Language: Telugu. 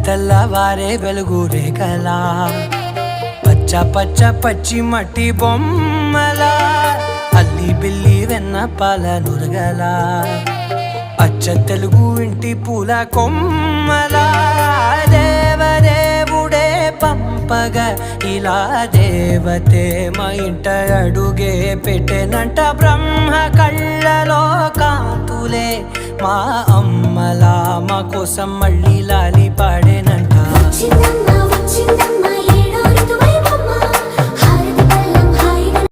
తెల్లవారే వెలుగు రేఖలా పచ్చ పచ్చ పచ్చి మట్టి బొమ్మలా అల్లి బిల్లి వెన్న పాల నురగలా అచ్చ తెలుగు ఇంటి పూల కొమ్మలా దేవదేవుడే పంపగా ఇలా దేవతే మా ఇంట అడుగే పెట్టెనంట బ్రహ్మ కళ్ళలో కాంతులే మా అమ్మలా మా కోసం మళ్ళీ లాలి పాడేనంట.